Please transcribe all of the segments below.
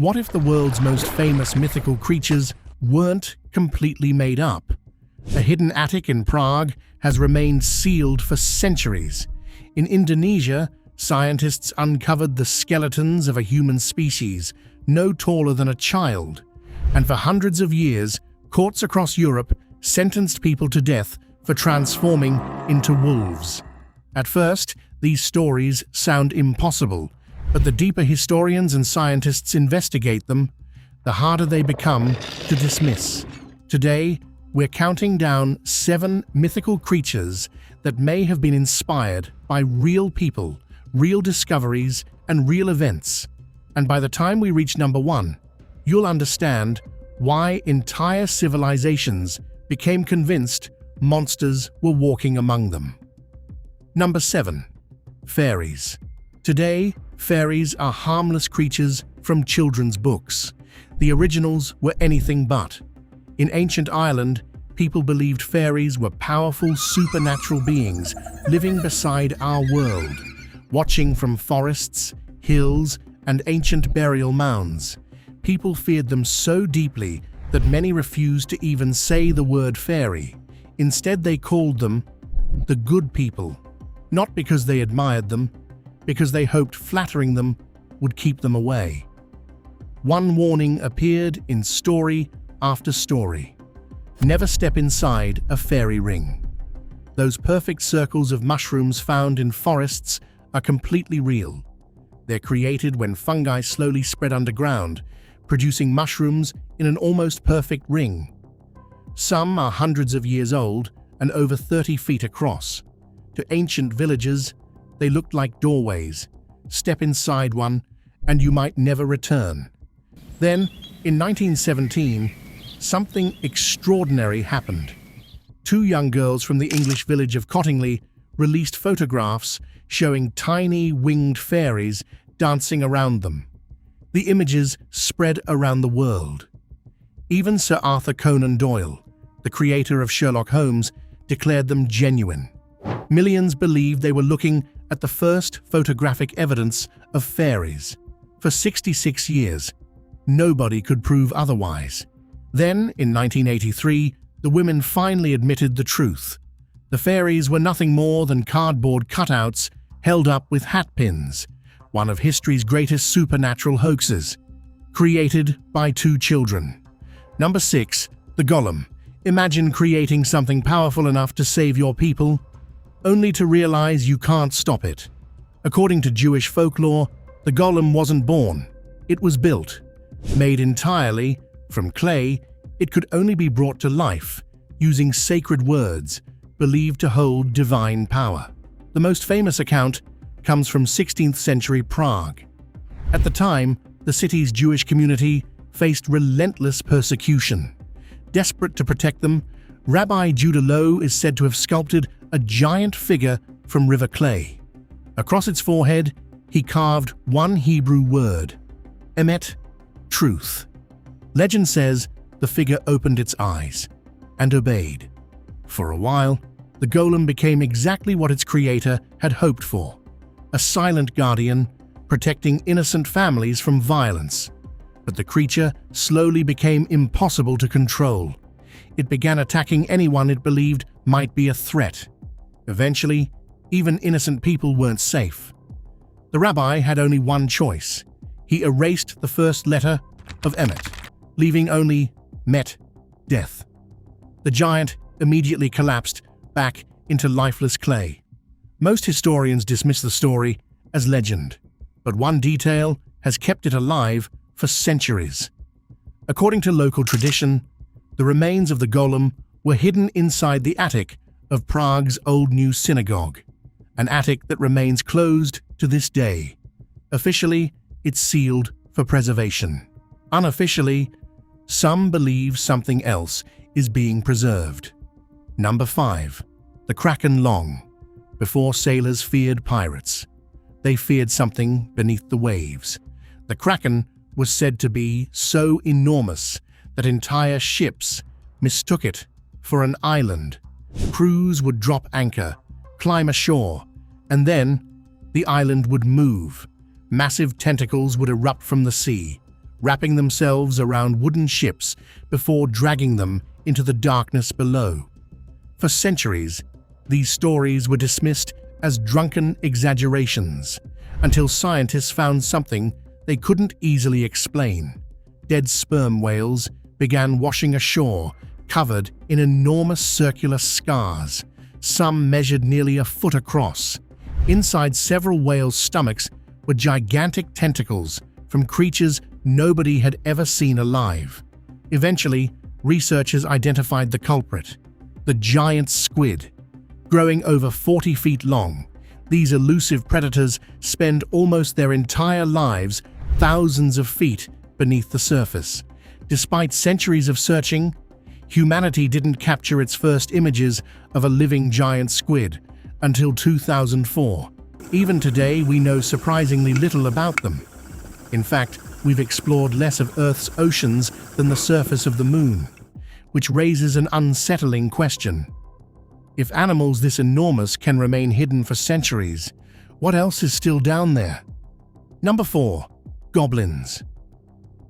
What if the world's most famous mythical creatures weren't completely made up? A hidden attic in Prague has remained sealed for centuries. In Indonesia, scientists uncovered the skeletons of a human species no taller than a child. And for hundreds of years, courts across Europe sentenced people to death for transforming into wolves. At first, these stories sound impossible, but the deeper historians and scientists investigate them, the harder they become to dismiss. Today, we're counting down 7 mythical creatures that may have been inspired by real people, real discoveries, and real events. And by the time we reach number 1, you'll understand why entire civilizations became convinced monsters were walking among them. Number 7. Fairies. Today, fairies are harmless creatures from children's books. The originals were anything but. In ancient Ireland, people believed fairies were powerful supernatural beings living beside our world, watching from forests, hills, and ancient burial mounds. People feared them so deeply that many refused to even say the word fairy. Instead, they called them the good people, not because they admired them, because they hoped flattering them would keep them away. One warning appeared in story after story. Never step inside a fairy ring. Those perfect circles of mushrooms found in forests are completely real. They're created when fungi slowly spread underground, producing mushrooms in an almost perfect ring. Some are hundreds of years old and over 30 feet across. To ancient villagers, they looked like doorways. Step inside one, and you might never return. Then, in 1917, something extraordinary happened. 2 young girls from the English village of Cottingley released photographs showing tiny winged fairies dancing around them. The images spread around the world. Even Sir Arthur Conan Doyle, the creator of Sherlock Holmes, declared them genuine. Millions believed they were looking at the first photographic evidence of fairies. For 66 years, nobody could prove otherwise. Then, in 1983, the women finally admitted the truth. The fairies were nothing more than cardboard cutouts held up with hat pins, one of history's greatest supernatural hoaxes, created by 2 children. Number 6. The Golem. Imagine creating something powerful enough to save your people, only to realize you can't stop it. According to Jewish folklore, the Golem wasn't born, it was built. Made entirely from clay, it could only be brought to life using sacred words believed to hold divine power. The most famous account comes from 16th century Prague. At the time, the city's Jewish community faced relentless persecution. Desperate to protect them, Rabbi Judah Loew is said to have sculpted a giant figure from river clay. Across its forehead, he carved one Hebrew word, emet, truth. Legend says the figure opened its eyes and obeyed. For a while, the golem became exactly what its creator had hoped for, a silent guardian protecting innocent families from violence. But the creature slowly became impossible to control. It began attacking anyone it believed might be a threat. Eventually, even innocent people weren't safe. The rabbi had only one choice. He erased the first letter of Emet, leaving only Met, death. The giant immediately collapsed back into lifeless clay. Most historians dismiss the story as legend, but one detail has kept it alive for centuries. According to local tradition, the remains of the golem were hidden inside the attic of Prague's Old New Synagogue, an attic that remains closed to this day. Officially, it's sealed for preservation. Unofficially, some believe something else is being preserved. Number 5. The Kraken. Long before sailors feared pirates, they feared something beneath the waves. The Kraken was said to be so enormous that entire ships mistook it for an island. Crews would drop anchor, climb ashore, and then the island would move. Massive tentacles would erupt from the sea, wrapping themselves around wooden ships before dragging them into the darkness below. For centuries, these stories were dismissed as drunken exaggerations until scientists found something they couldn't easily explain. Dead sperm whales began washing ashore, covered in enormous circular scars. Some measured nearly a foot across. Inside several whales' stomachs were gigantic tentacles from creatures nobody had ever seen alive. Eventually, researchers identified the culprit, the giant squid. Growing over 40 feet long, these elusive predators spend almost their entire lives thousands of feet beneath the surface. Despite centuries of searching, humanity didn't capture its first images of a living giant squid until 2004. Even today, we know surprisingly little about them. In fact, we've explored less of Earth's oceans than the surface of the Moon, which raises an unsettling question. If animals this enormous can remain hidden for centuries, what else is still down there? Number 4. Goblins.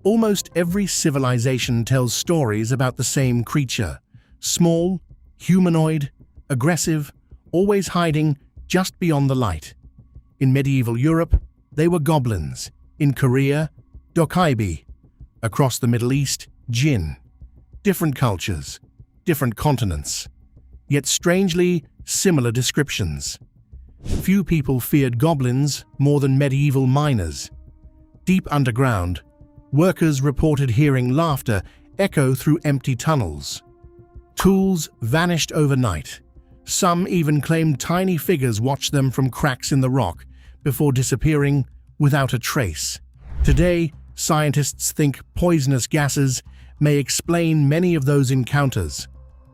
Almost every civilization tells stories about the same creature. Small, humanoid, aggressive, always hiding just beyond the light. In medieval Europe, they were goblins. In Korea, dokaibi. Across the Middle East, jinn. Different cultures, different continents, yet strangely similar descriptions. Few people feared goblins more than medieval miners. Deep underground, workers reported hearing laughter echo through empty tunnels. Tools vanished overnight. Some even claimed tiny figures watched them from cracks in the rock before disappearing without a trace. Today, scientists think poisonous gases may explain many of those encounters.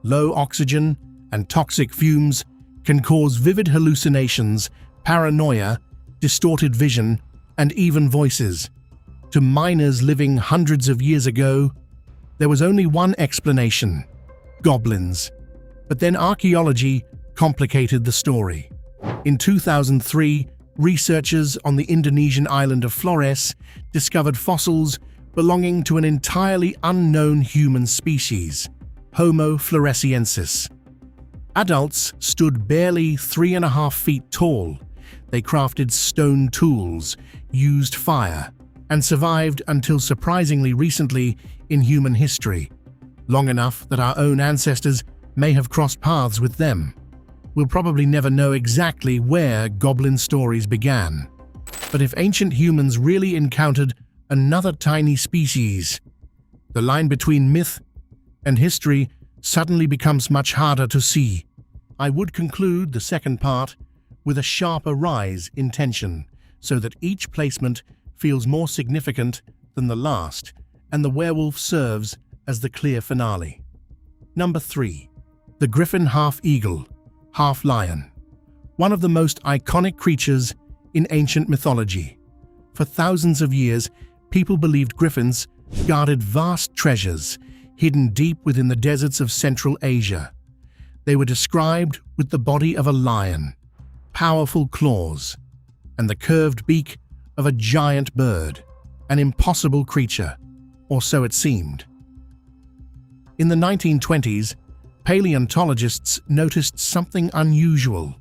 Low oxygen and toxic fumes can cause vivid hallucinations, paranoia, distorted vision, and even voices. To miners living hundreds of years ago, there was only one explanation: goblins. But then archaeology complicated the story. In 2003, researchers on the Indonesian island of Flores discovered fossils belonging to an entirely unknown human species, Homo floresiensis. Adults stood barely 3.5 feet tall. They crafted stone tools, used fire, and survived until surprisingly recently in human history, long enough that our own ancestors may have crossed paths with them. We'll probably never know exactly where goblin stories began. But if ancient humans really encountered another tiny species, the line between myth and history suddenly becomes much harder to see. I would conclude the second part with a sharper rise in tension, so that each placement feels more significant than the last, and the werewolf serves as the clear finale. Number 3. The Griffin half-eagle, half-lion. One of the most iconic creatures in ancient mythology. For thousands of years, people believed griffins guarded vast treasures hidden deep within the deserts of Central Asia. They were described with the body of a lion, powerful claws, and the curved beak of a giant bird, an impossible creature, or so it seemed. In the 1920s, paleontologists noticed something unusual.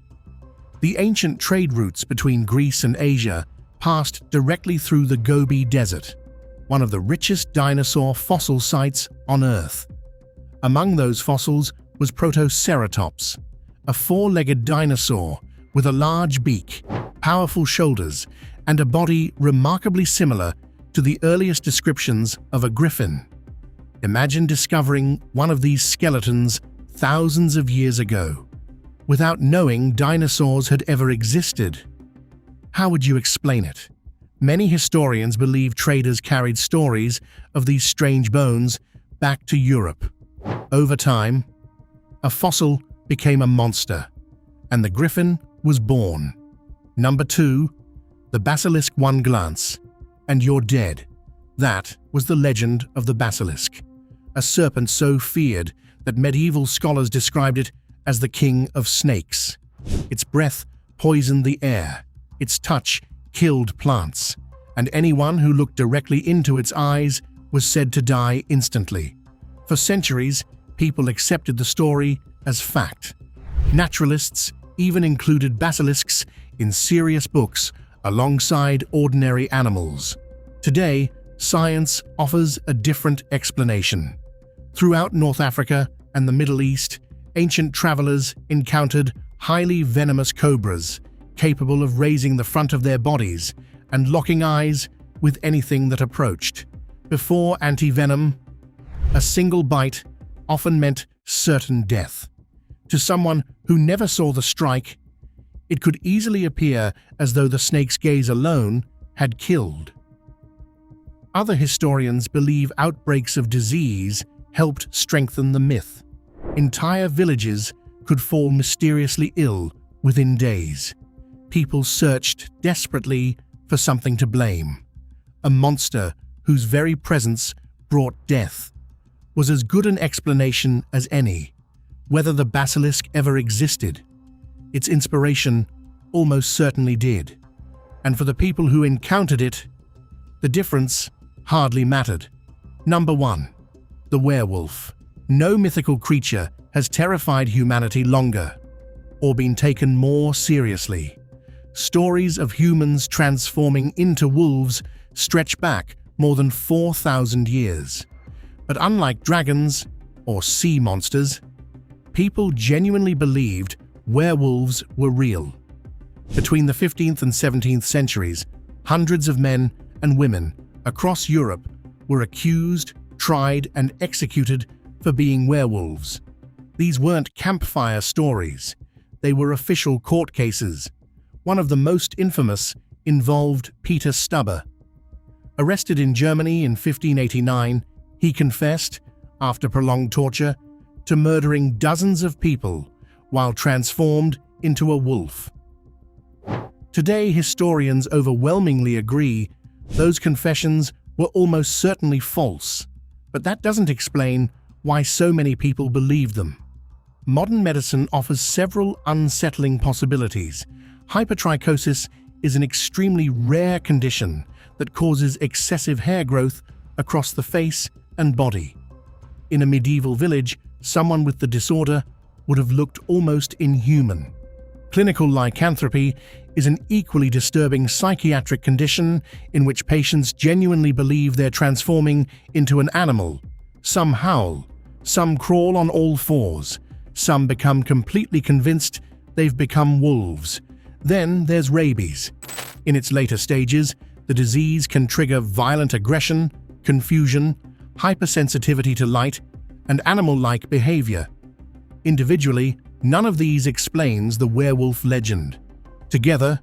The ancient trade routes between Greece and Asia passed directly through the Gobi Desert, one of the richest dinosaur fossil sites on Earth. Among those fossils was Protoceratops, a four-legged dinosaur with a large beak, powerful shoulders, and a body remarkably similar to the earliest descriptions of a griffin. Imagine discovering one of these skeletons thousands of years ago, without knowing dinosaurs had ever existed. How would you explain it? Many historians believe traders carried stories of these strange bones back to Europe. Over time, a fossil became a monster, and the griffin was born. Number 2. The Basilisk. One glance, and you're dead. That was the legend of the Basilisk, a serpent so feared that medieval scholars described it as the king of snakes. Its breath poisoned the air, its touch killed plants, and anyone who looked directly into its eyes was said to die instantly. For centuries, people accepted the story as fact. Naturalists even included basilisks in serious books alongside ordinary animals. Today, science offers a different explanation. Throughout North Africa and the Middle East, ancient travelers encountered highly venomous cobras, capable of raising the front of their bodies and locking eyes with anything that approached. Before anti-venom, a single bite often meant certain death. To someone who never saw the strike, it could easily appear as though the snake's gaze alone had killed. Other historians believe outbreaks of disease helped strengthen the myth. Entire villages could fall mysteriously ill within days. People searched desperately for something to blame. A monster whose very presence brought death was as good an explanation as any. Whether the basilisk ever existed, its inspiration almost certainly did. And for the people who encountered it, the difference hardly mattered. Number 1. The werewolf. No mythical creature has terrified humanity longer or been taken more seriously. Stories of humans transforming into wolves stretch back more than 4,000 years. But unlike dragons or sea monsters, people genuinely believed werewolves were real. Between the 15th and 17th centuries, hundreds of men and women across Europe were accused, tried, and executed for being werewolves. These weren't campfire stories. They were official court cases. One of the most infamous involved Peter Stubber. Arrested in Germany in 1589, he confessed, after prolonged torture, to murdering dozens of people while transformed into a wolf. Today, historians overwhelmingly agree those confessions were almost certainly false, but that doesn't explain why so many people believe them. Modern medicine offers several unsettling possibilities. Hypertrichosis is an extremely rare condition that causes excessive hair growth across the face and body. In a medieval village, someone with the disorder would have looked almost inhuman. Clinical lycanthropy is an equally disturbing psychiatric condition in which patients genuinely believe they're transforming into an animal. Some howl, some crawl on all fours, some become completely convinced they've become wolves. Then there's rabies. In its later stages, the disease can trigger violent aggression, confusion, hypersensitivity to light, and animal-like behavior. Individually, none of these explains the werewolf legend. Together,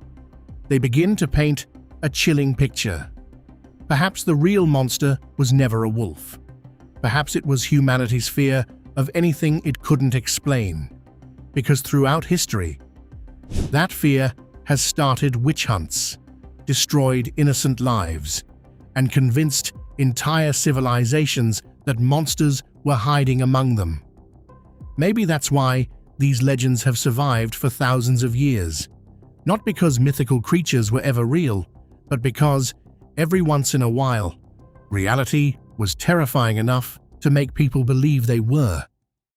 they begin to paint a chilling picture. Perhaps the real monster was never a wolf. Perhaps it was humanity's fear of anything it couldn't explain. Because throughout history, that fear has started witch hunts, destroyed innocent lives, and convinced entire civilizations that monsters were hiding among them. Maybe that's why these legends have survived for thousands of years. Not because mythical creatures were ever real, but because, every once in a while, reality was terrifying enough to make people believe they were.